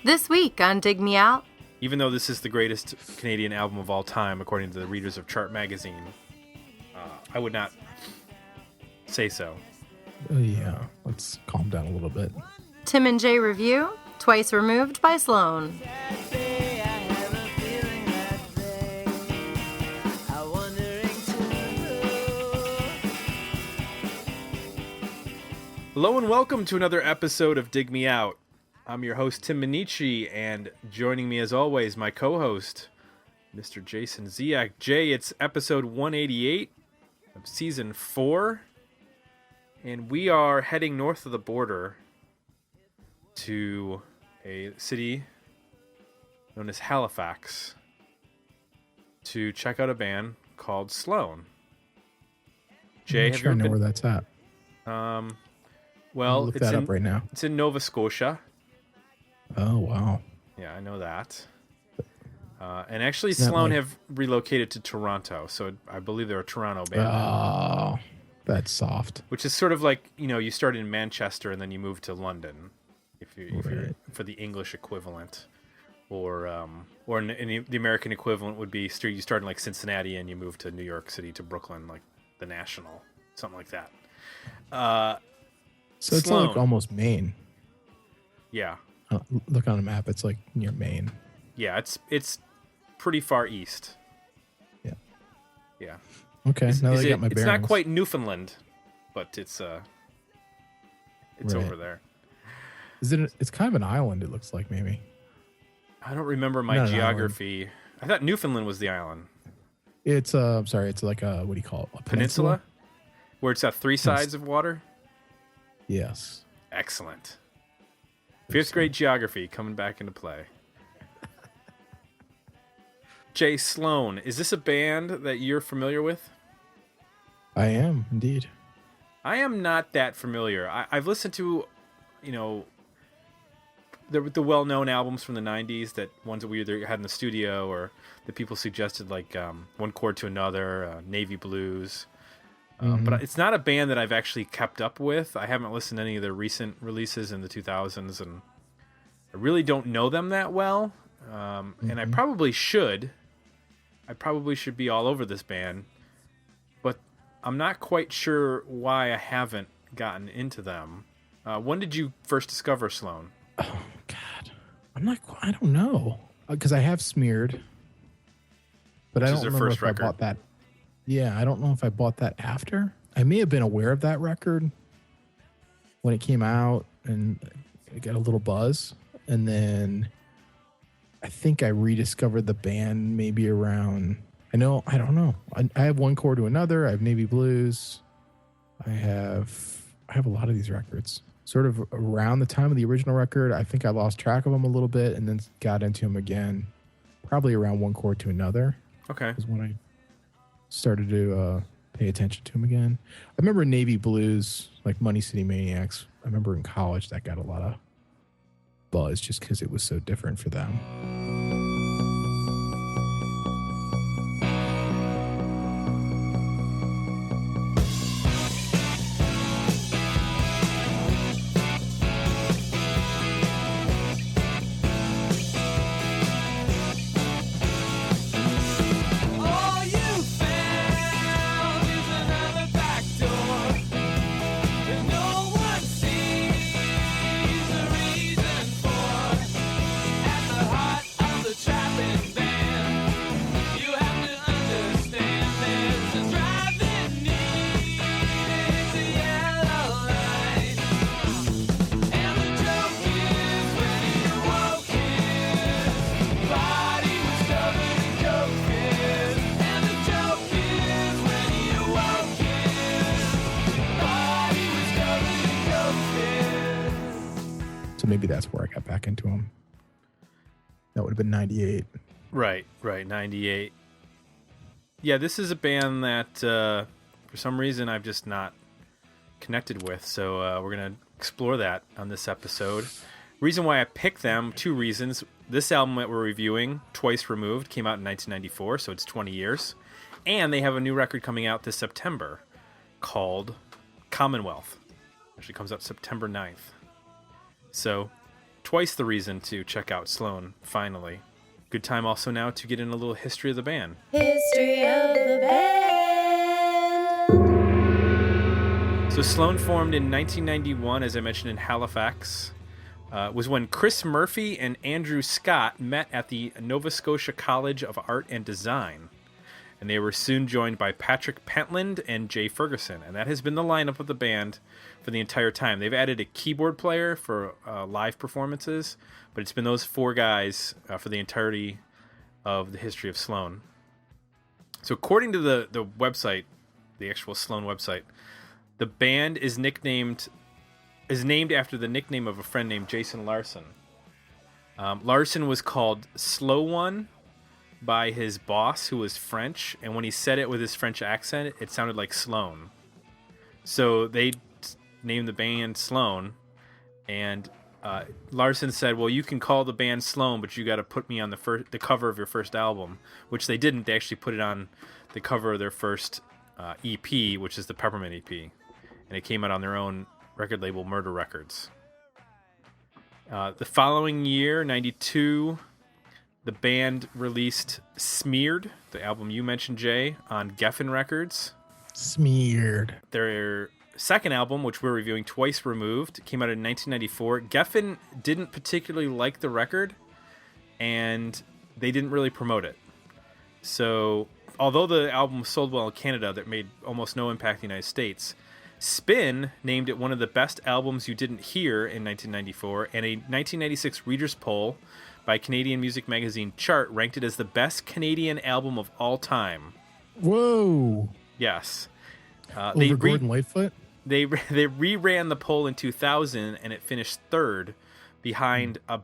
This week on Dig Me Out. Even though this is the greatest Canadian album of all time, according to the readers of Chart Magazine, I would not say so. Oh, yeah. Let's calm down a little bit. Tim and Jay review, Twice Removed by Sloan. Hello and welcome to another episode of Dig Me Out. I'm your host, Tim Minichi, and joining me as always, my co-host, Mr. Jason Ziak. Jay, it's episode 188 of season 4, and we are heading north of the border to a city known as Halifax to check out a band called Sloan. Jay, I'm not sure I know where that's at. Well, look that up right now. It's in Nova Scotia. Oh, wow. Yeah, I know that. And actually, Sloan have relocated to Toronto, so I believe they're a Toronto band. Oh, that's soft. Which is sort of like, you know, you start in Manchester and then you move to London, if you're for the English equivalent, or in the American equivalent would be you start in like Cincinnati and you move to New York City to Brooklyn, like the National, something like that. So it's Sloan. like almost Maine. Yeah. Look on a map. It's like near Maine. Yeah, it's pretty far east. Yeah. Yeah. Okay. Now I got my bearings. It's not quite Newfoundland, but it's right. over there. Is it? It's kind of an island. It looks like maybe. I don't remember my geography. I thought Newfoundland was the island. It's sorry. It's like a, what do you call it? A peninsula? Where it's got three sides of water. Yes. Excellent. Fifth grade geography coming back into play. Jay, Sloan, is this a band that you're familiar with? I am, indeed. I am not that familiar. I've listened to, you know, the well-known albums from the 90s, that ones that we either had in the studio or that people suggested, like One Chord to Another, Navy Blues. But it's not a band that I've actually kept up with. I haven't listened to any of their recent releases in the 2000s, and I really don't know them that well. And I probably should. I probably should be all over this band, but I'm not quite sure why I haven't gotten into them. When did you first discover Sloan? Oh God, I don't know, because I have Smeared, but I don't remember if I bought that. Yeah, I don't know if I bought that after. I may have been aware of that record when it came out, and it got a little buzz. And then I think I rediscovered the band maybe around, I don't know. I have One Chord to Another. I have Navy Blues. I have a lot of these records. Sort of around the time of the original record, I think I lost track of them a little bit and then got into them again, probably around One Chord to Another. Okay. Was when I started to pay attention to him again. I remember Navy Blues, like Money City Maniacs. I remember in college that got a lot of buzz just because it was so different for them. Maybe that's where I got back into them. That would have been 98. Right, 98. Yeah, this is a band that for some reason I've just not connected with, so we're going to explore that on this episode. Reason why I picked them, two reasons. This album that we're reviewing, Twice Removed, came out in 1994, so it's 20 years. And they have a new record coming out this September called Commonwealth. Actually comes out September 9th. So, twice the reason to check out Sloan, finally. Good time also now to get in a little history of the band. History of the band. So Sloan formed in 1991, as I mentioned, in Halifax. Was when Chris Murphy and Andrew Scott met at the Nova Scotia College of Art and Design. And they were soon joined by Patrick Pentland and Jay Ferguson. And that has been the lineup of the band for the entire time. They've added a keyboard player for live performances, but it's been those four guys for the entirety of the history of Sloan. So according to the website, the actual Sloan website, the band is named after the nickname of a friend named Jason Larson. Larson was called Slow One by his boss, who was French, and when he said it with his French accent, it sounded like Sloan. So they named the band Sloan, and Larson said, well, you can call the band Sloan, but you got to put me on the cover of your first album, which they didn't. They actually put it on the cover of their first EP, which is the Peppermint EP, and it came out on their own record label, Murder Records. The following year, 92, the band released Smeared, the album you mentioned, Jay, on Geffen Records. Smeared. Their second album, which we're reviewing, Twice Removed, came out in 1994. Geffen didn't particularly like the record, and they didn't really promote it. So, although the album sold well in Canada, that made almost no impact in the United States, Spin named it one of the best albums you didn't hear in 1994, and a 1996 Reader's Poll by Canadian music magazine Chart ranked it as the best Canadian album of all time. Whoa. Yes. Over Gordon Lightfoot? They reran the poll in 2000, and it finished third behind a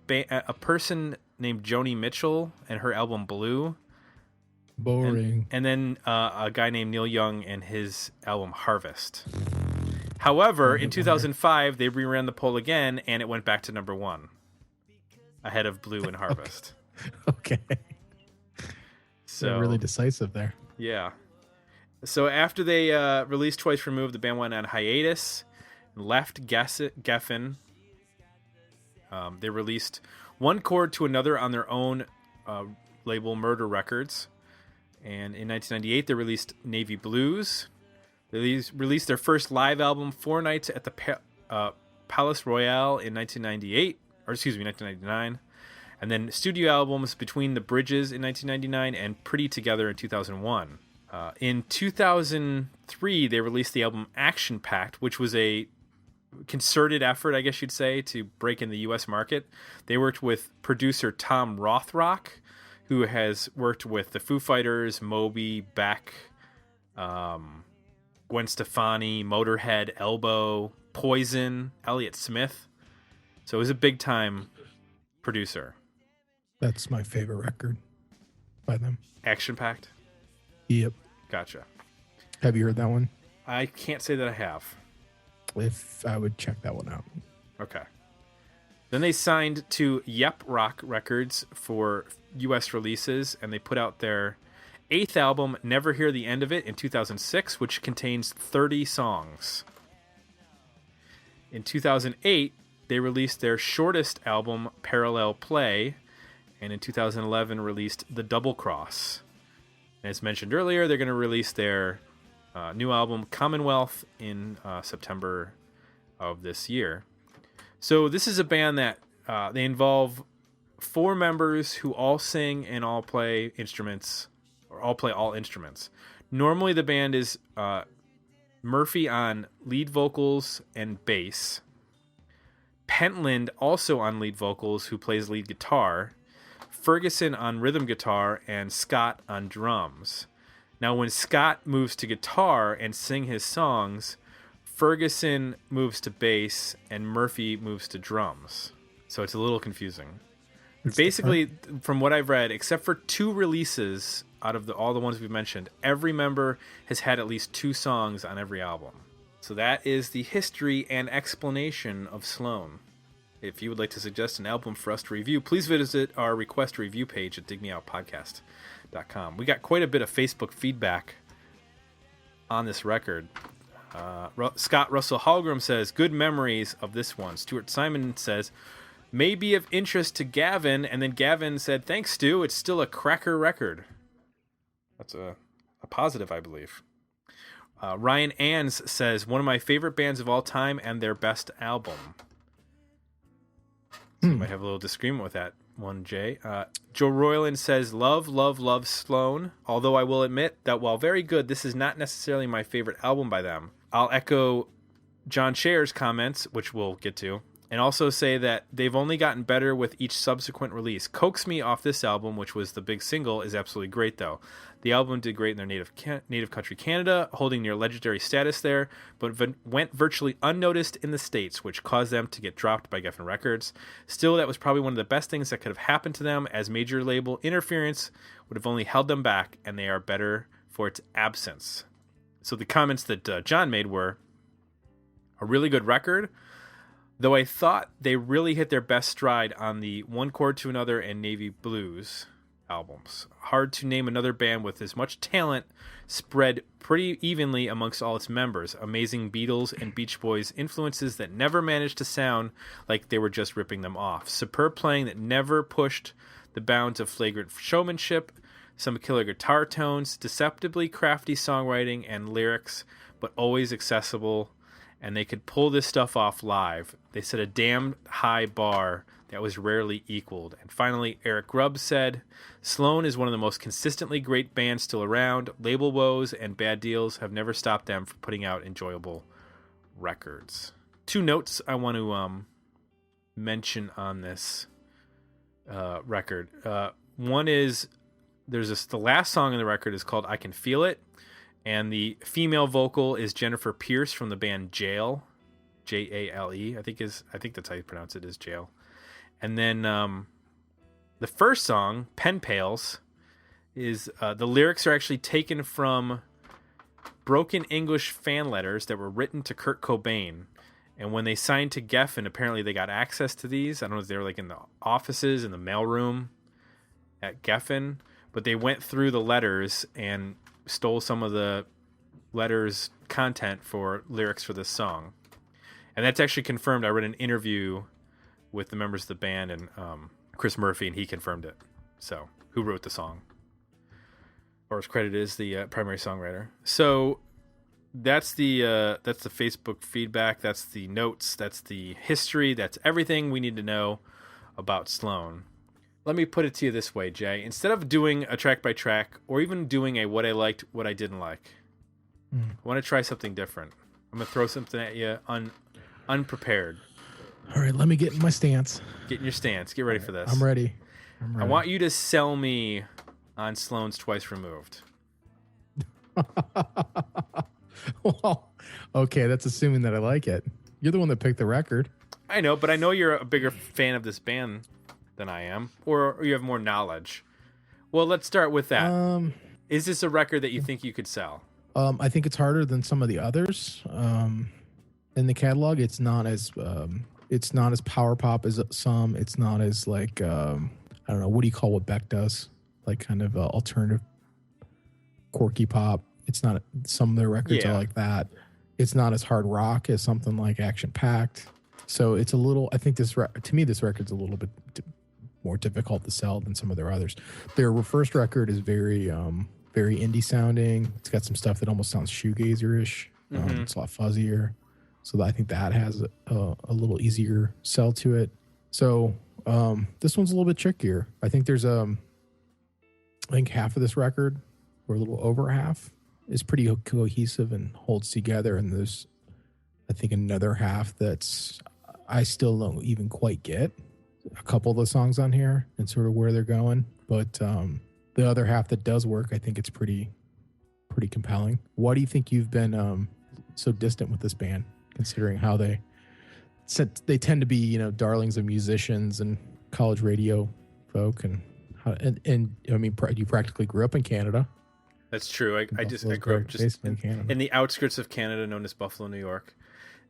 person named Joni Mitchell and her album Blue. Boring. And then a guy named Neil Young and his album Harvest. However, in 2005, they reran the poll again, and it went back to number one, ahead of Blue and Harvest. Okay. So they're really decisive there. Yeah. So after they released Twice Removed, the band went on hiatus and left Geffen. They released One Chord to Another on their own label, Murder Records. And in 1998, they released Navy Blues. They released their first live album, Four Nights at the Palace Royale in 1999. And then studio albums Between the Bridges in 1999 and Pretty Together in 2001. In 2003, they released the album Action Pact, which was a concerted effort, I guess you'd say, to break in the U.S. market. They worked with producer Tom Rothrock, who has worked with the Foo Fighters, Moby, Beck, Gwen Stefani, Motorhead, Elbow, Poison, Elliott Smith. So he was a big-time producer. That's my favorite record by them. Action Pact? Yep. Gotcha. Have you heard that one? I can't say that I have. If I would check that one out. Okay. Then they signed to Yep Rock Records for U.S. releases, and they put out their 8th album, Never Hear the End of It, in 2006, which contains 30 songs. In 2008, they released their shortest album, Parallel Play, and in 2011 released The Double Cross. As mentioned earlier, they're going to release their new album, Commonwealth, in September of this year. So this is a band that they involve 4 members who all sing and all play instruments, or all play all instruments. Normally the band is Murphy on lead vocals and bass, Pentland also on lead vocals, who plays lead guitar, Ferguson on rhythm guitar, and Scott on drums. Now, when Scott moves to guitar and sing his songs, Ferguson moves to bass and Murphy moves to drums. So it's a little confusing. Basically, from what I've read, except for 2 releases out of all the ones we've mentioned, every member has had at least 2 songs on every album. So that is the history and explanation of Sloan. If you would like to suggest an album for us to review, please visit our request review page at digmeoutpodcast.com. We got quite a bit of Facebook feedback on this record. Scott Russell Hallgrim says, good memories of this one. Stuart Simon says, may be of interest to Gavin. And then Gavin said, thanks, Stu. It's still a cracker record. That's a positive, I believe. Ryan Ans says, one of my favorite bands of all time and their best album. So you might have a little disagreement with that one, Jay. Joe Royland says, love Sloan. Although I will admit that while very good, this is not necessarily my favorite album by them. I'll echo John Scher's comments, which we'll get to, and also say that they've only gotten better with each subsequent release. Coax Me off this album, which was the big single, is absolutely great, though. The album did great in their native country Canada, holding near legendary status there, but went virtually unnoticed in the States, which caused them to get dropped by Geffen Records. Still, that was probably one of the best things that could have happened to them, as major label interference would have only held them back, and they are better for its absence. So the comments that John made were, a really good record, though I thought they really hit their best stride on the One Chord to Another and Navy Blues albums. Hard to name another band with as much talent spread pretty evenly amongst all its members. Amazing Beatles and Beach Boys influences that never managed to sound like they were just ripping them off. Superb playing that never pushed the bounds of flagrant showmanship. Some killer guitar tones, deceptively crafty songwriting and lyrics, but always accessible. And they could pull this stuff off live. They set a damn high bar that was rarely equaled. And finally, Eric Grubb said, Sloan is one of the most consistently great bands still around. Label woes and bad deals have never stopped them from putting out enjoyable records. Two notes I want to mention on this record. One is, the last song on the record is called I Can Feel It. And the female vocal is Jennifer Pierce from the band Jail, Jale. I think that's how you pronounce it, is Jail. And then the first song, Pen Pals, is the lyrics are actually taken from broken English fan letters that were written to Kurt Cobain. And when they signed to Geffen, apparently they got access to these. I don't know if they were like in the offices, in the mailroom at Geffen, but they went through the letters and stole some of the letters' content for lyrics for this song. And that's actually confirmed. I read an interview with the members of the band and Chris Murphy, and he confirmed it. So, who wrote the song? Or is credited as the primary songwriter. So, that's the Facebook feedback. That's the notes. That's the history. That's everything we need to know about Sloan. Let me put it to you this way, Jay. Instead of doing a track by track or even doing a what I liked, what I didn't like, I want to try something different. I'm going to throw something at you unprepared. All right, let me get in my stance. Get in your stance. Get ready for this. I'm ready. I want you to sell me on Sloan's Twice Removed. Well, okay, that's assuming that I like it. You're the one that picked the record. I know, but I know you're a bigger fan of this band than I am, or you have more knowledge. Well, let's start with that. Is this a record that you think you could sell? I think it's harder than some of the others in the catalog. It's not as power pop as some. It's not as like I don't know, what do you call what Beck does? Like kind of alternative, quirky pop. It's not. Some of their records are like that. It's not as hard rock as something like Action Packed. So it's a little. I think to me this record's a little bit more difficult to sell than some of their others. Their first record is very indie sounding. It's got some stuff that almost sounds shoegazer-ish. It's a lot fuzzier. So I think that has a little easier sell to it. So this one's a little bit trickier. I think there's I think half of this record, or a little over half, is pretty cohesive and holds together. And there's, I think, another half that's I still don't even quite get a couple of the songs on here and sort of where they're going. But the other half that does work, I think it's pretty compelling. Why do you think you've been so distant with this band, considering how they tend to be, you know, darlings of musicians and college radio folk, and I mean, you practically grew up in Canada. That's true. I grew up just in the outskirts of Canada, known as Buffalo, New York,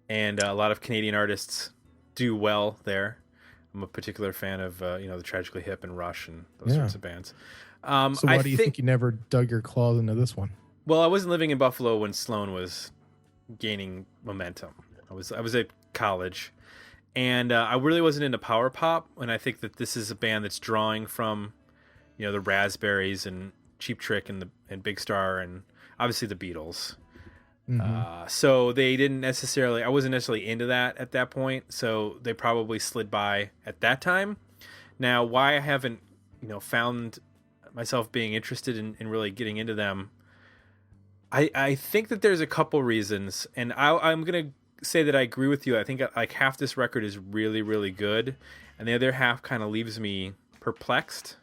and a lot of Canadian artists do well there. I'm a particular fan of the Tragically Hip and Rush and those sorts of bands. So why do you think you never dug your claws into this one? Well, I wasn't living in Buffalo when Sloan was gaining momentum. I was at college, And I really wasn't into power pop, and I think that this is a band that's drawing from, the Raspberries and Cheap Trick and Big Star and obviously the Beatles. So they didn't necessarily, I wasn't necessarily into that at that point, so they probably slid by at that time. Now, why I haven't, found myself being interested in really getting into them, I think that there's a couple reasons, and I'm going to say that I agree with you. I think like half this record is really, really good, and the other half kind of leaves me perplexed.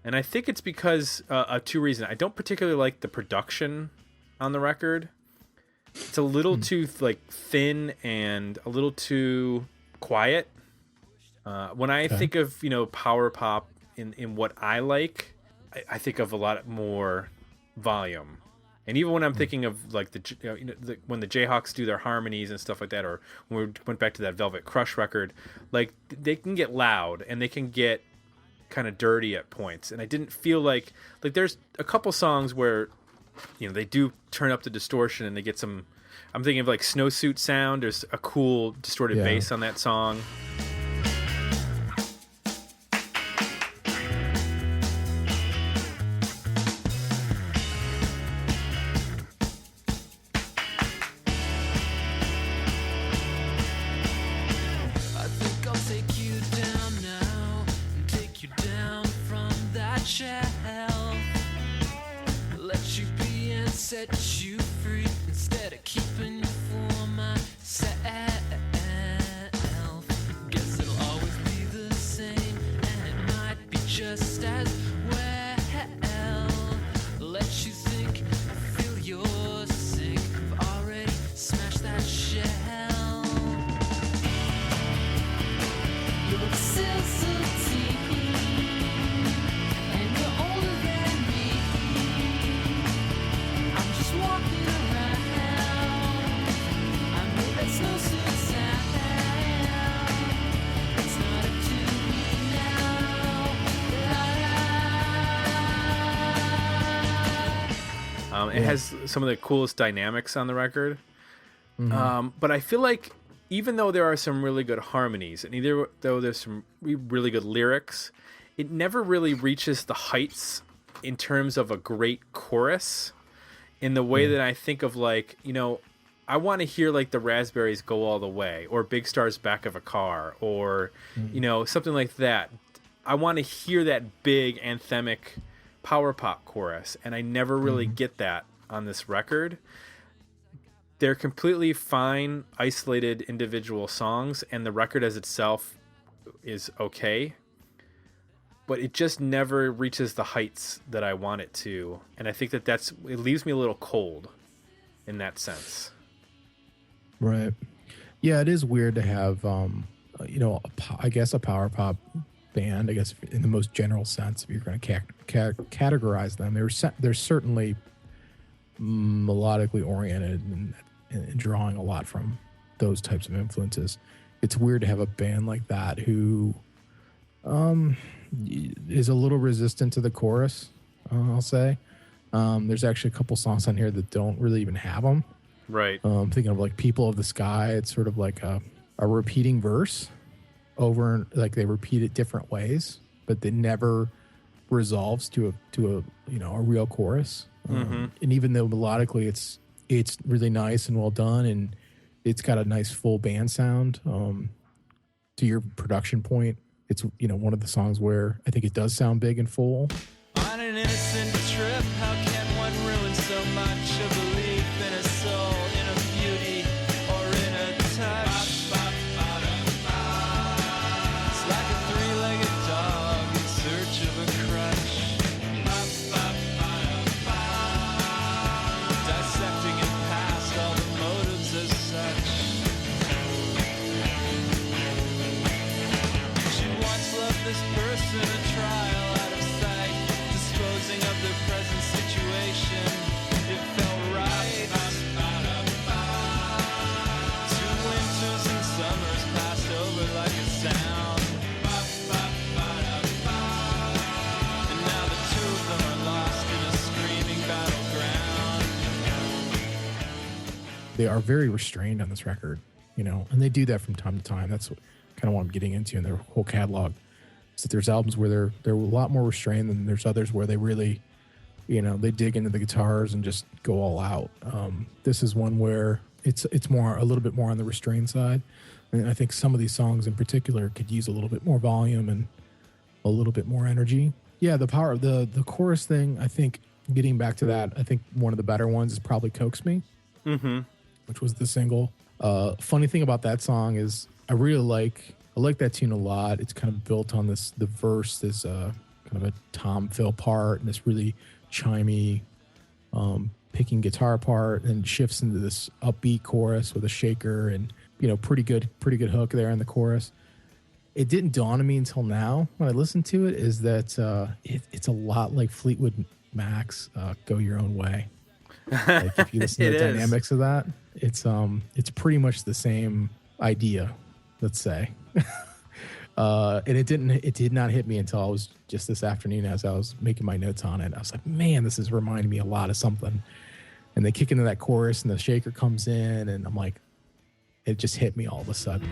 And I think it's because of two reasons. I don't particularly like the production on the record. It's a little too thin and a little too quiet. When I think of power pop in what I like, I think of a lot more volume. And even when I'm thinking of like when the Jayhawks do their harmonies and stuff like that, or when we went back to that Velvet Crush record, like they can get loud and they can get kind of dirty at points. And I didn't feel like there's a couple songs where they do turn up the distortion and they get some. I'm thinking of like Snowsuit Sound. There's a cool distorted bass on that song. Set you free instead of keeping you for myself. Guess it'll always be the same, and it might be just as well. Let you think, feel your sink. I've already smashed that shell. You look sensitive, and you're older than me. Walking around, I know that's no suicide. It's not up to me now. It has some of the coolest dynamics on the record. But I feel like even though there are some really good harmonies, and either though there's some really good lyrics, it never really reaches the heights in terms of a great chorus. In the way that I think of I want to hear like the Raspberries Go All the Way, or Big Star's Back of a Car, or something like that. I want to hear that big anthemic power pop chorus, and I never really get that on this record. They're completely fine, isolated individual songs, and the record as itself is okay. But it just never reaches the heights that I want it to. And I think it leaves me a little cold in that sense. Right. Yeah, it is weird to have, I guess a power pop band, I guess in the most general sense, if you're going to categorize them. They're certainly melodically oriented and drawing a lot from those types of influences. It's weird to have a band like that who... is a little resistant to the chorus, I'll say. There's actually a couple songs on here that don't really even have them. Right. Thinking of like People of the Sky, it's sort of like a repeating verse over, like they repeat it different ways, but it never resolves to a real chorus. And even though melodically it's really nice and well done, and it's got a nice full band sound, to your production point, it's one of the songs where I think it does sound big and full. On an innocent trip, how can one ruin so much? A belief in a soul, in a beauty, or in a touch? It's like a three-legged dog in search of a crutch. Dissecting and past all the motives as such. This person a trial out of sight, disposing of their present situation. It felt right. 2 winters and summers passed over like a sound. And now the two of them are lost in a screaming battleground. They are very restrained on this record, and they do that from time to time. kind of what I'm getting into in their whole catalog. Is that there's albums where they're a lot more restrained, than there's others where they really, they dig into the guitars and just go all out. This is one where it's more a little bit more on the restrained side, and I think some of these songs in particular could use a little bit more volume and a little bit more energy. Yeah, the power of the chorus thing. I think getting back to that, I think one of the better ones is probably "Coax Me," which was the single. Funny thing about that song is I like that tune a lot. It's kind of built on the verse is kind of a Tom fill part and this really chimey picking guitar part, and shifts into this upbeat chorus with a shaker and pretty good hook there in the chorus. It didn't dawn on me until now when I listened to it is that it's a lot like Fleetwood Mac's "Go Your Own Way." Like if you listen to the dynamics of that, it's pretty much the same idea, let's say. And it did not hit me until I was just this afternoon as I was making my notes on it. I was like, man, this is reminding me a lot of something. And they kick into that chorus and the shaker comes in, and I'm like, it just hit me all of a sudden.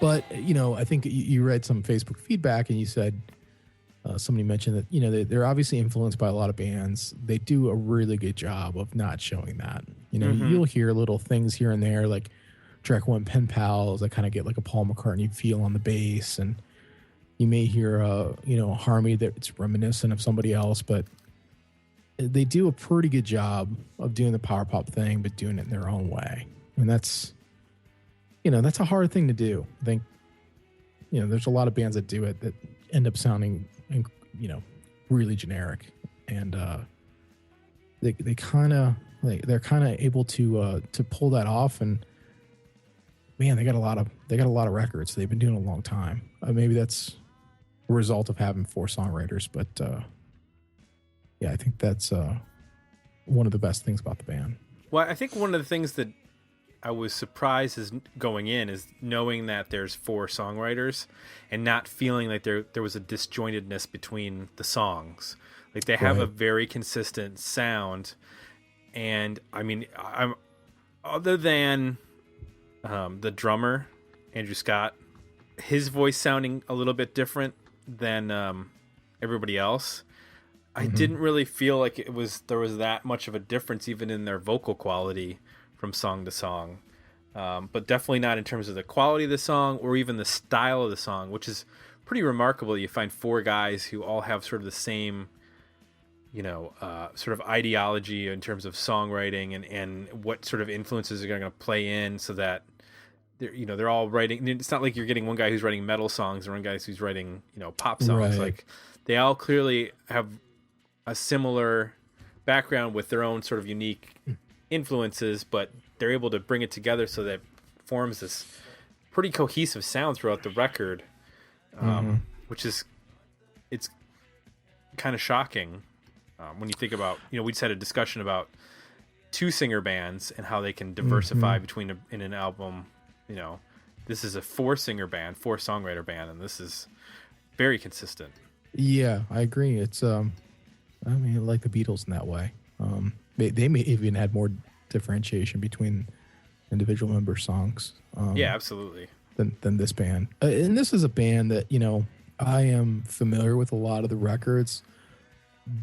But, I think you read some Facebook feedback and you said, somebody mentioned that, they're obviously influenced by a lot of bands. They do a really good job of not showing that. You'll hear little things here and there, like track 1, Pen Pals, that kind of get like a Paul McCartney feel on the bass. And you may hear, a harmony that's reminiscent of somebody else, but they do a pretty good job of doing the power pop thing, but doing it in their own way. And that's a hard thing to do. I think, there's a lot of bands that do it that end up sounding, really generic, and they're kind of able to pull that off. And man, they got a lot of records. They've been doing it a long time. Maybe that's a result of having 4 songwriters, but yeah, I think that's one of the best things about the band. Well, I think one of the things that I was surprised is going in is knowing that there's 4 songwriters and not feeling like there was a disjointedness between the songs. Like they have a very consistent sound. And I mean, I'm other than the drummer, Andrew Scott, his voice sounding a little bit different than everybody else. I didn't really feel like there was that much of a difference even in their vocal quality from song to song, but definitely not in terms of the quality of the song or even the style of the song, which is pretty remarkable. You find 4 guys who all have sort of the same, sort of ideology in terms of songwriting and what sort of influences are going to play in, so that they're all writing. It's not like you're getting one guy who's writing metal songs and one guy who's writing pop songs. Right. Like they all clearly have a similar background with their own sort of unique influences, but they're able to bring it together so that it forms this pretty cohesive sound throughout the record, which is, it's kind of shocking when you think about, we just had a discussion about 2 singer bands and how they can diversify between in an album. This is a 4 singer band, 4 songwriter band, and this is very consistent. Yeah, I agree. It's I mean, like the Beatles in that way. They may even had more differentiation between individual member songs. Yeah, absolutely. Than this band. And this is a band that, I am familiar with a lot of the records,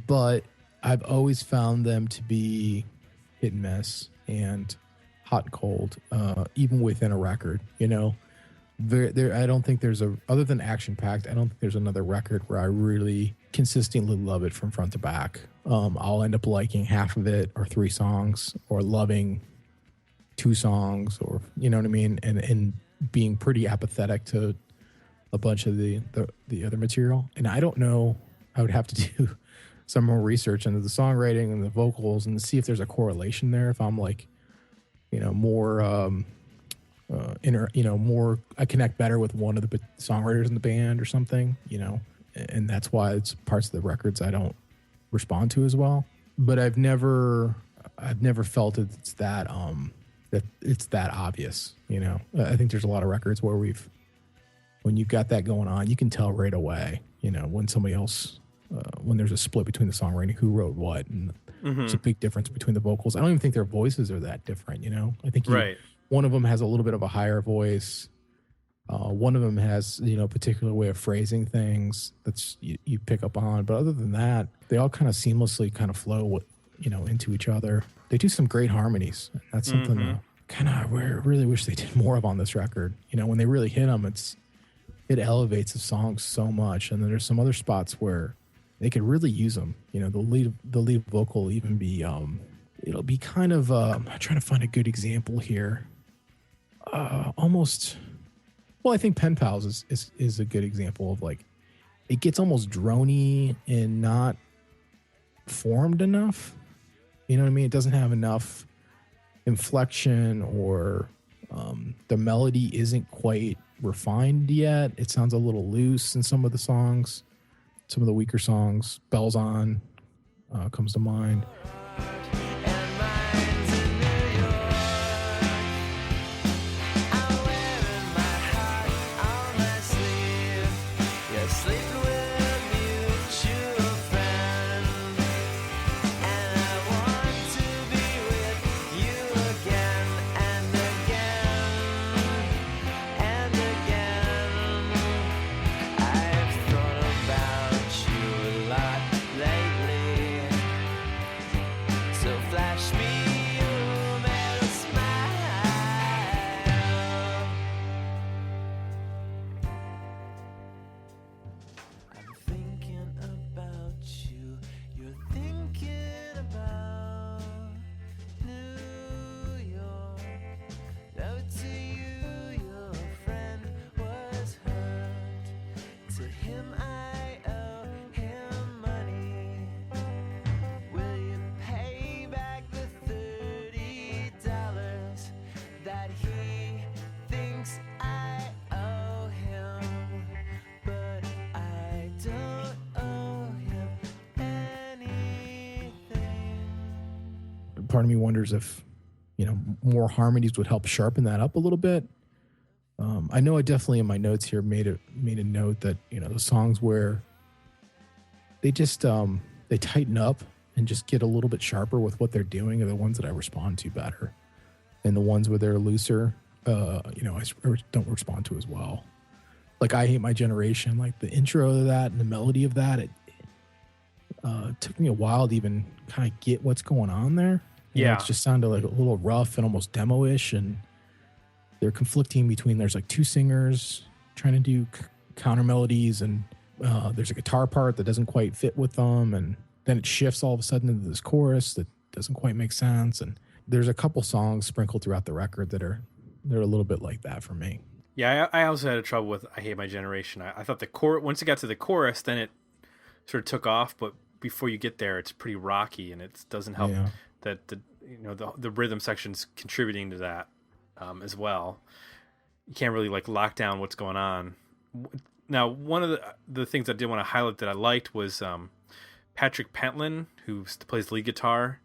but I've always found them to be hit and miss and hot and cold, even within a record, I don't think there's other than Action Packed, I don't think there's another record where I really consistently love it from front to back. I'll end up liking half of it or 3 songs, or loving 2 songs, or, you know what I mean? And being pretty apathetic to a bunch of the other material. And I don't know, I would have to do some more research into the songwriting and the vocals and see if there's a correlation there. If I'm like, more more, I connect better with one of the songwriters in the band or something, and that's why it's parts of the records I don't respond to as well. But I've never felt it's that obvious, I think there's a lot of records where when you've got that going on, you can tell right away, when somebody else, when there's a split between the songwriting, who wrote what, and there's a big difference between the vocals. I don't even think their voices are that different, I think one of them has a little bit of a higher voice. One of them has, a particular way of phrasing things that's you pick up on. But other than that, they all kind of seamlessly kind of flow, into each other. They do some great harmonies. That's something that kind of really wish they did more of on this record. When they really hit them, it elevates the song so much. And then there's some other spots where they could really use them. The lead vocal will even be, it'll be kind of, I'm trying to find a good example here. Almost, well, I think Pen Pals is a good example of, like, it gets almost droney and not formed enough. You know what I mean? It doesn't have enough inflection, or the melody isn't quite refined yet. It sounds a little loose in some of the songs, some of the weaker songs. Bells On comes to mind. Part of me wonders if, more harmonies would help sharpen that up a little bit. I know I definitely in my notes here made a note that, the songs where they just, they tighten up and just get a little bit sharper with what they're doing are the ones that I respond to better. And the ones where they're looser, I don't respond to as well. Like I Hate My Generation, like the intro to that and the melody of that, it took me a while to even kind of get what's going on there. It just sounded like a little rough and almost demo-ish, and they're conflicting between, there's like 2 singers trying to do counter melodies, and there's a guitar part that doesn't quite fit with them, and then it shifts all of a sudden into this chorus that doesn't quite make sense. And there's a couple songs sprinkled throughout the record they're a little bit like that for me. Yeah, I also had trouble with I Hate My Generation. I thought the chorus, once it got to the chorus, then it sort of took off, but before you get there, it's pretty rocky, and it doesn't help that the rhythm section's contributing to that as well. You can't really like lock down what's going on. Now, one of the things I did want to highlight that I liked was Patrick Pentland, who plays lead guitar.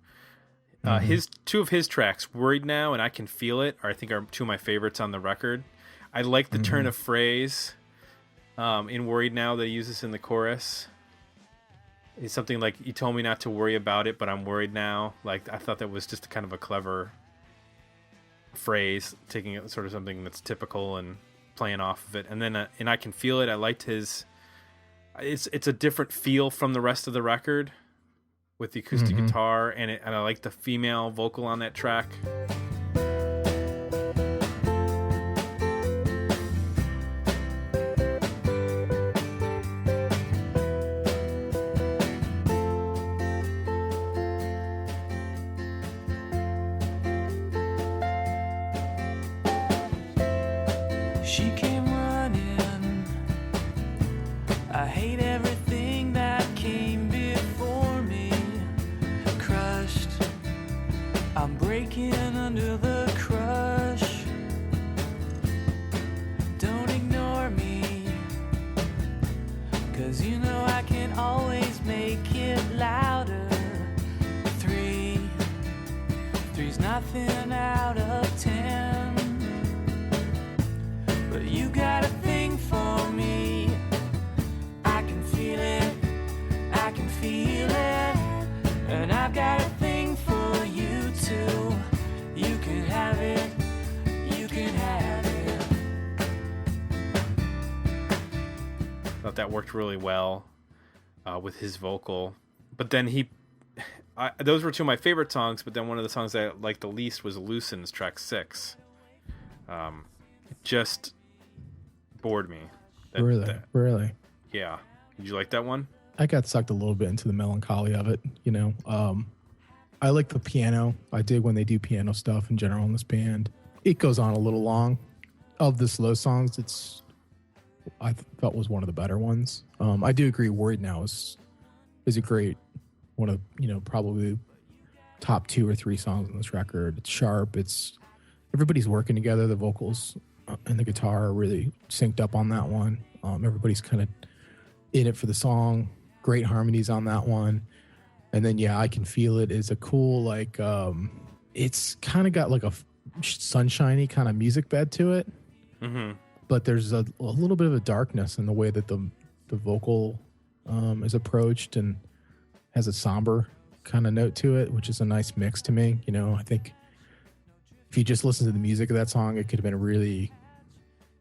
His 2 of his tracks, Worried Now and I Can Feel It, are 2 of my favorites on the record. I like the turn of phrase in Worried Now. They use this in the chorus. It's something like, you told me not to worry about it, but I'm worried now. Like, I thought that was just kind of a clever phrase, taking it sort of something that's typical and playing off of it. And then and I Can Feel It. I liked his. It's a different feel from the rest of the record with the acoustic guitar, and I like the female vocal on that track. She came running. I hate everything that came before me. Crushed. I'm breaking under the crush. Don't ignore me. 'Cause you know I can always make it louder. Three's nothing out of 10. But you got a thing for me. I can feel it, I can feel it. And I've got a thing for you too. You can have it, you can have it. Thought that worked really well with his vocal. But then those were two of my favorite songs, but then one of the songs I liked the least was Loosen's track 6. It just bored me. Really? Yeah. Did you like that one? I got sucked a little bit into the melancholy of it, you know. I like the piano. I dig when they do piano stuff in general in this band. It goes on a little long. Of the slow songs, I felt was one of the better ones. I do agree Worried Now is a great one of, you know, probably top 2 or 3 songs on this record. It's sharp. Everybody's working together. The vocals and the guitar are really synced up on that one. Everybody's kind of in it for the song. Great harmonies on that one. And then, yeah, I Can Feel It is a cool, like, it's kind of got like a sunshiny kind of music bed to it. Mm-hmm. But there's a little bit of a darkness in the way that the vocal is approached, and has a somber kind of note to it, which is a nice mix to me. You know, I think if you just listen to the music of that song, it could have been really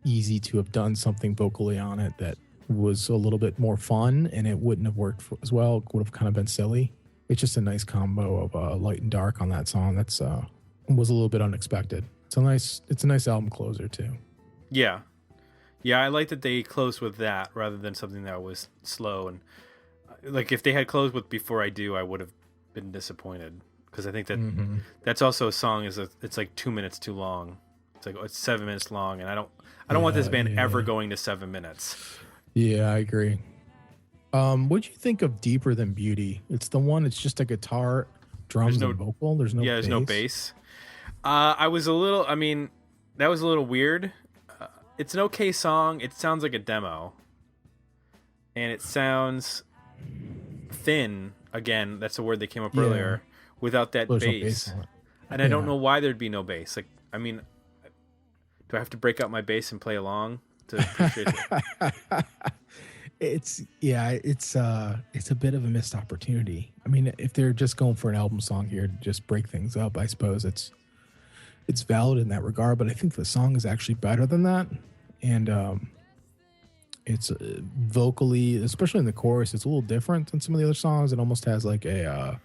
easy to have done something vocally on it that was a little bit more fun, and it wouldn't have worked as well. It would have kind of been silly. It's just a nice combo of light and dark on that song. That's was a little bit unexpected. It's a nice album closer too. Yeah. Yeah, I like that they closed with that rather than something that was slow. And like, if they had closed with Before I Do, I would have been disappointed, because I think that that's also a song it's like 2 minutes too long. It's 7 minutes long, and I don't want this band ever going to 7 minutes. Yeah, I agree. What'd you think of Deeper Than Beauty? It's the one. It's just a guitar, drums, and vocal. There's no bass. I was a little. I mean, that was a little weird. It's an okay song. It sounds like a demo, and it sounds thin. Again, that's the word that came up earlier. Without that bass, and I don't know why there'd be no bass. Like, I mean, do I have to break out my bass and play along to appreciate it? It's a bit of a missed opportunity. I mean, if they're just going for an album song here to just break things up, I suppose it's valid in that regard. But I think the song is actually better than that, and it's vocally, especially in the chorus, it's a little different than some of the other songs. It almost has like a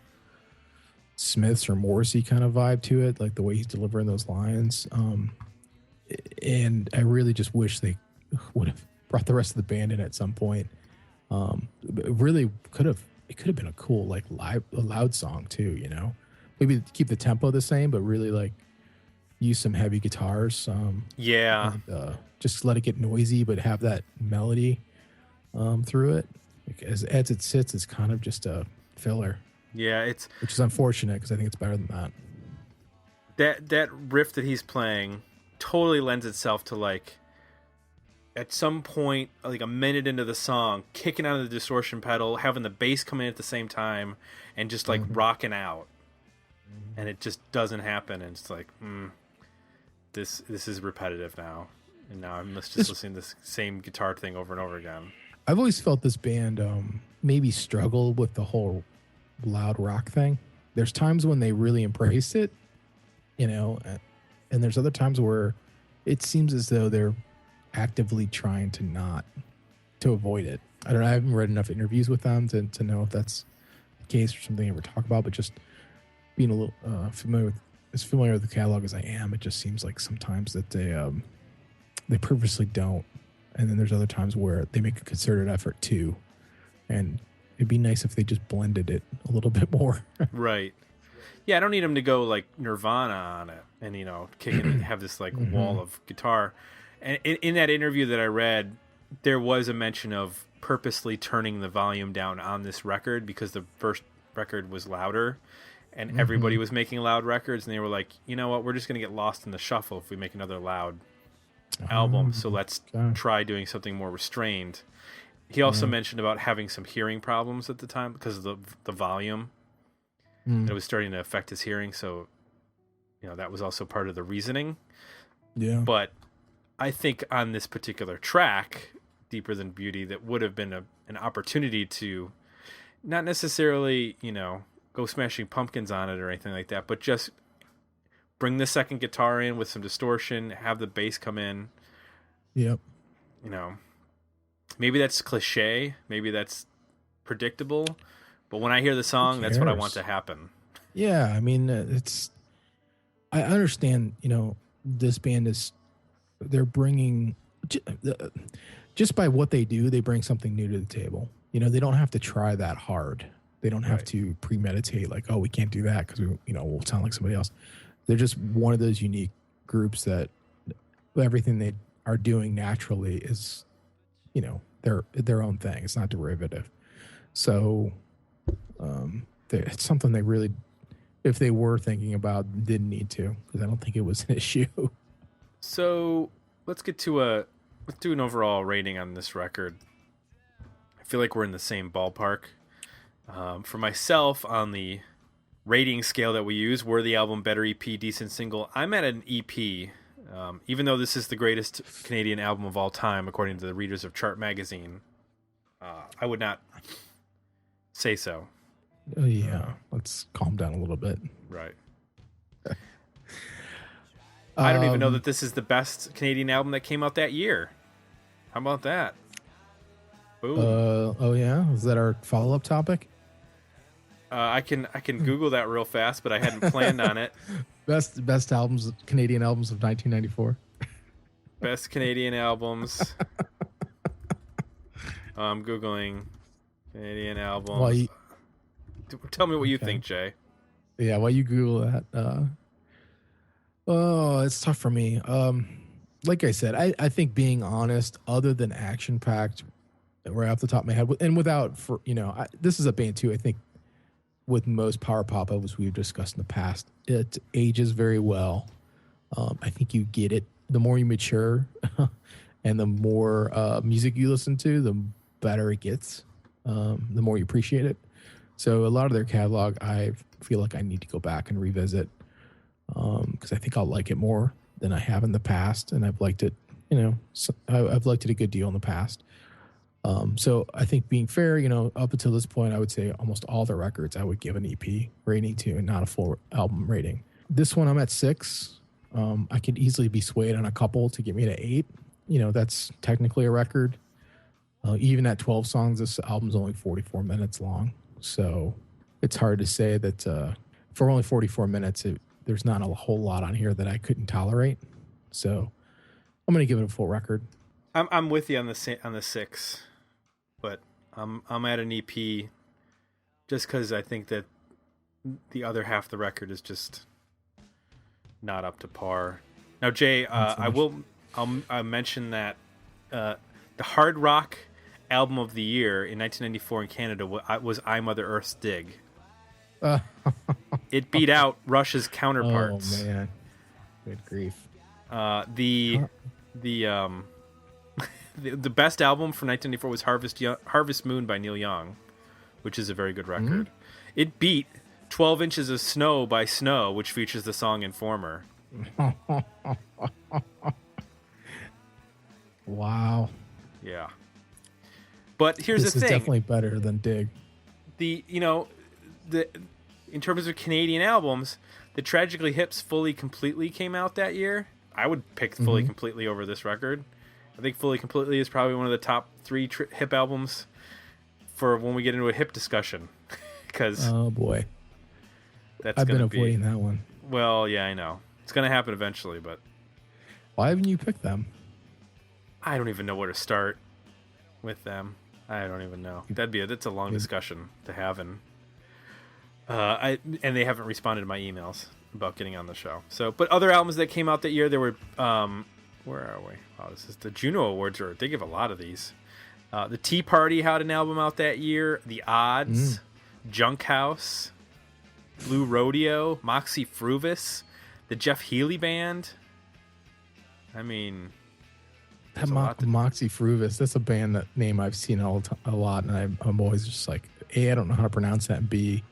Smiths or Morrissey kind of vibe to it, like the way he's delivering those lines. And I really just wish they would have brought the rest of the band in at some point. It really could have been a cool, like, a loud song too, you know, maybe keep the tempo the same, but really like use some heavy guitars. And, just let it get noisy, but have that melody through it. Like, as it sits, it's kind of just a filler. Yeah, which is unfortunate, because I think it's better than that. That riff that he's playing totally lends itself to, like, at some point, like a minute into the song, kicking out of the distortion pedal, having the bass come in at the same time, and just like rocking out, and it just doesn't happen. And it's like, this is repetitive now, and now I'm just listening to this same guitar thing over and over again. I've always felt this band maybe struggle with the whole loud rock thing. There's times when they really embraced it, and there's other times where it seems as though they're actively trying to avoid it. I don't know. I haven't read enough interviews with them to know if that's the case or something they ever talk about, but just being a little familiar with the catalog as I am, it just seems like sometimes that they purposely don't. And then there's other times where they make a concerted effort to, and it'd be nice if they just blended it a little bit more. Right. Yeah, I don't need them to go like Nirvana on it and, kick it and have this like wall of guitar. And in that interview that I read, there was a mention of purposely turning the volume down on this record because the first record was louder and everybody was making loud records. And they were like, you know what, we're just going to get lost in the shuffle if we make another loud album. So let's try doing something more restrained. He also mentioned about having some hearing problems at the time because of the volume. It was starting to affect his hearing, so that was also part of the reasoning. Yeah. But I think on this particular track, Deeper Than Beauty, that would have been an opportunity to not necessarily, go Smashing Pumpkins on it or anything like that, but just bring the second guitar in with some distortion, have the bass come in. Yep. Maybe that's cliche, maybe that's predictable, but when I hear the song, that's what I want to happen. Yeah, I mean, I understand, this band they're bringing, just by what they do, they bring something new to the table. They don't have to try that hard. They don't have to premeditate like, oh, we can't do that because we'll sound like somebody else. They're just one of those unique groups that everything they are doing naturally is, their own thing. It's not derivative. So it's something they really, if they were thinking about, didn't need to, because I don't think it was an issue. So let's do an overall rating on this record. I feel like we're in the same ballpark. For myself, on the rating scale that we use, worthy album, better EP, decent single, I'm at an EP. Even though this is the greatest Canadian album of all time, according to the readers of Chart Magazine, I would not say so. Let's calm down a little bit. Right. I don't even know that this is the best Canadian album that came out that year. How about that? Boom. Is that our follow-up topic? I can Google that real fast, but I hadn't planned on it. Best albums, Canadian albums of 1994. Best Canadian albums. I'm Googling Canadian albums. Tell me what you think, Jay. Yeah, while you Google that. It's tough for me. Like I said, I think being honest, other than action-packed, right off the top of my head, and without, this is a band too, I think, with most power pop albums we've discussed in the past, it ages very well. I think you get it. The more you mature and the more music you listen to, the better it gets, the more you appreciate it. So a lot of their catalog, I feel like I need to go back and revisit because I think I'll like it more than I have in the past. And I've liked it, I've liked it a good deal in the past. So I think being fair, up until this point, I would say almost all the records I would give an EP rating to and not a full album rating. This one I'm at 6. I could easily be swayed on a couple to get me to 8. That's technically a record. Even at 12 songs, this album's only 44 minutes long. So it's hard to say that for only 44 minutes, there's not a whole lot on here that I couldn't tolerate. So I'm going to give it a full record. I'm with you on the 6, but I'm at an EP just because I think that the other half of the record is just not up to par. Now, Jay, I'll mention that the hard rock album of the year in 1994 in Canada was I Mother Earth's Dig. It beat out Rush's Counterparts. Oh man, good grief. The best album from 1994 was Harvest Moon by Neil Young, which is a very good record. It beat 12 Inches of Snow by Snow, which features the song Informer. Wow. Yeah. But here's this the thing. This is definitely better than Dig. In terms of Canadian albums, the Tragically Hip's Fully Completely came out that year. I would pick Fully Completely over this record. I think Fully Completely is probably one of the top 3 hip albums for when we get into a hip discussion. Because oh boy, I've been avoiding that one. Well, yeah, I know. It's going to happen eventually, but... Why haven't you picked them? I don't even know where to start with them. I don't even know. That's a long discussion to have, and they haven't responded to my emails about getting on the show. So, but other albums that came out that year, there were... where are we? Oh, this is the Juno Awards. They give a lot of these. The Tea Party had an album out that year. The Odds, Junk House, Blue Rodeo, Moxie Fruvis, the Jeff Healey Band. I mean, Moxie Fruvis. That's a band name I've seen a lot, and I'm always just like, A, I don't know how to pronounce that, and B,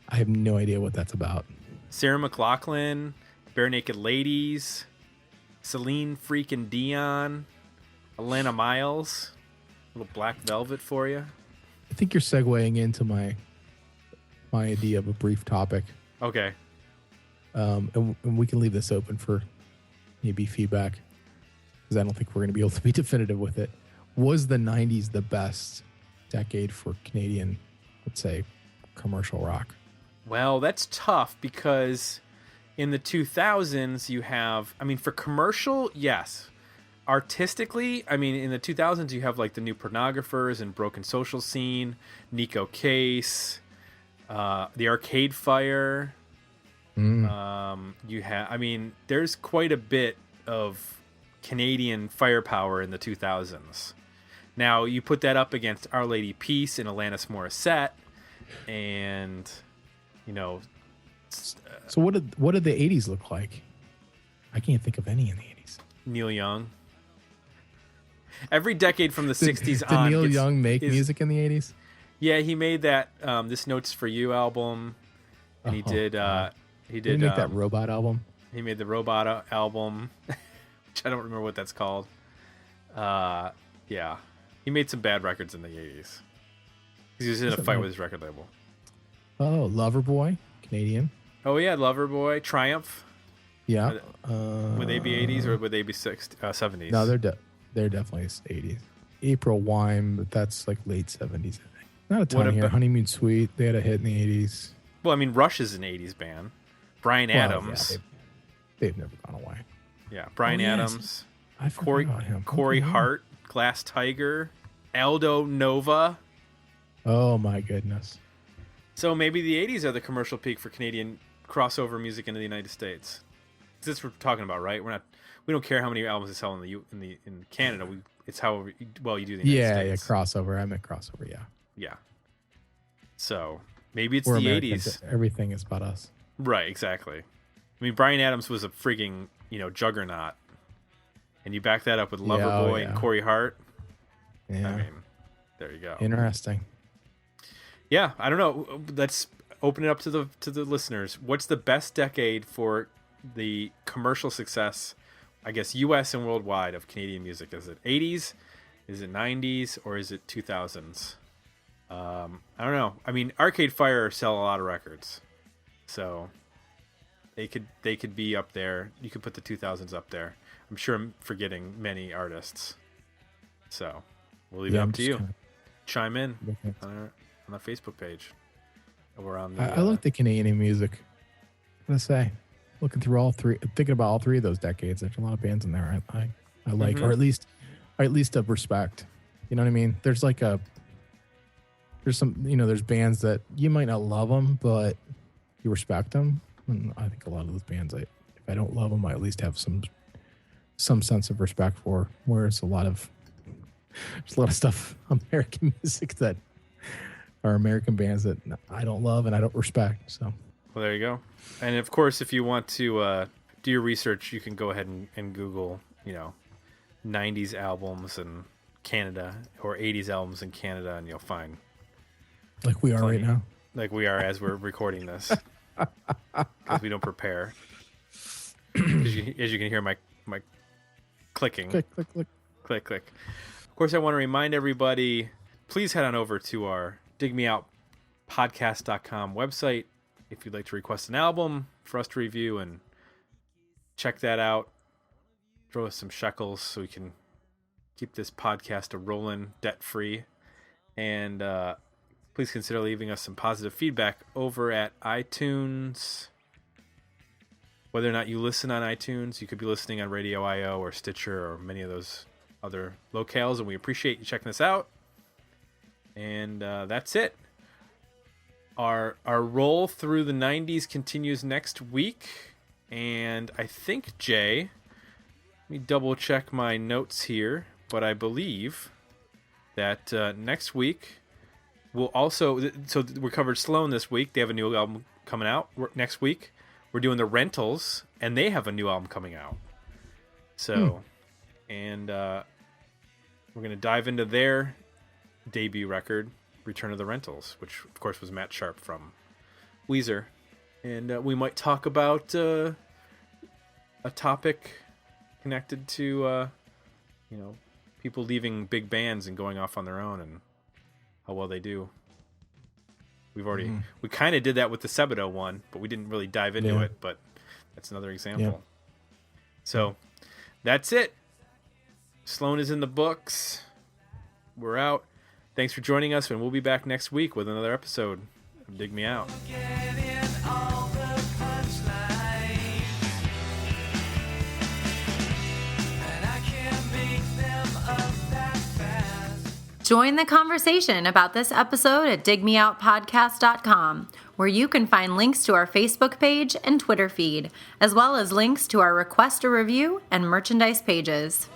I have no idea what that's about. Sarah McLachlan, Bare Naked Ladies, Celine freaking Dion, Alana Miles, little Black Velvet for you. I think you're segueing into my idea of a brief topic. Okay. And we can leave this open for maybe feedback, because I don't think we're going to be able to be definitive with it. Was the 90s the best decade for Canadian, let's say, commercial rock? Well, that's tough, because in the 2000s you have, I mean, for commercial, yes. Artistically, I mean, in the 2000s you have like the New Pornographers and Broken Social Scene, Nico Case, the Arcade Fire. You have, I mean, there's quite a bit of Canadian firepower in the 2000s. Now you put that up against Our Lady Peace and Alanis Morissette, and so what did the 80s look like? I can't think of any in the 80s. Neil Young. Every decade from the 60s on. Did Neil Young make music in the 80s? Yeah, he made that This Note's For You album, and he did he make that Robot album. He made the Robot album, which I don't remember what that's called. Yeah, he made some bad records in the 80s. He was in a fight with his record label. Oh, Loverboy, Canadian. Oh yeah, Loverboy, Triumph. Yeah. Would they be 80s or would they be 70s? No, they're definitely 80s. April Wine, but that's like late 70s, I think. Not a ton here. Honeymoon Suite, they had a hit in the 80s. Well, I mean, Rush is an 80s band. Bryan Adams. Yeah, they've never gone away. Yeah, Bryan Adams. I forgot about him. Corey Hart, Glass Tiger, Aldo Nova. Oh my goodness. So maybe the 80s are the commercial peak for Canadian crossover music into the United States. That's what we're talking about, right? We don't care how many albums they sell in Canada. It's how well you do the United States. Yeah, crossover. I meant crossover. Yeah. So maybe it's We're the Americans. 80s. Everything is about us. Right, exactly. I mean, Bryan Adams was a frigging juggernaut, and you back that up with Loverboy and Corey Hart. Yeah. I mean, there you go. Interesting. Yeah, I don't know. Let's open it up to the listeners. What's the best decade for the commercial success, I guess, U.S. and worldwide, of Canadian music? Is it 80s? Is it 90s? Or is it 2000s? I don't know. I mean, Arcade Fire sell a lot of records, so they could be up there. You could put the 2000s up there. I'm sure I'm forgetting many artists. So we'll leave it up to you. Chime in on the Facebook page. Or on I like the Canadian music. I'm gonna say, looking through thinking about all three of those decades, there's a lot of bands in there I like, or at least of respect. You know what I mean? There's some, there's bands that you might not love them, but you respect them. And I think a lot of those bands, if I don't love them, I at least have some sense of respect for. Whereas there's a lot of stuff, American music, that are American bands that I don't love and I don't respect. So, well, there you go. And of course, if you want to do your research, you can go ahead and Google, 90s albums in Canada or 80s albums in Canada, and you'll find. Like we are plenty, right now. Like we are as we're recording this. Because we don't prepare. As you can hear my clicking. Click, click, click. Click, click. Of course, I want to remind everybody, please head on over to our digmeoutpodcast.com website if you'd like to request an album for us to review, and check that out. Throw us some shekels so we can keep this podcast a-rolling debt-free. And please consider leaving us some positive feedback over at iTunes. Whether or not you listen on iTunes, you could be listening on Radio.io or Stitcher or many of those other locales, and we appreciate you checking us out. And that's it. Our roll through the 90s continues next week, and I think, Jay, let me double check my notes here, but I believe that next week we'll also, so we covered Sloan this week. They have a new album coming out. Next week we're doing the Rentals, and they have a new album coming out. So, and we're going to dive into their debut record, Return of the Rentals, which of course was Matt Sharp from Weezer. And we might talk about a topic connected to people leaving big bands and going off on their own and how well they do. We've already we kind of did that with the Sebadoh one, but we didn't really dive into it, but that's another example. Yeah. So that's it. Sloan is in the books. We're out. Thanks for joining us, and we'll be back next week with another episode of Dig Me Out. Join the conversation about this episode at digmeoutpodcast.com, where you can find links to our Facebook page and Twitter feed, as well as links to our request a review and merchandise pages.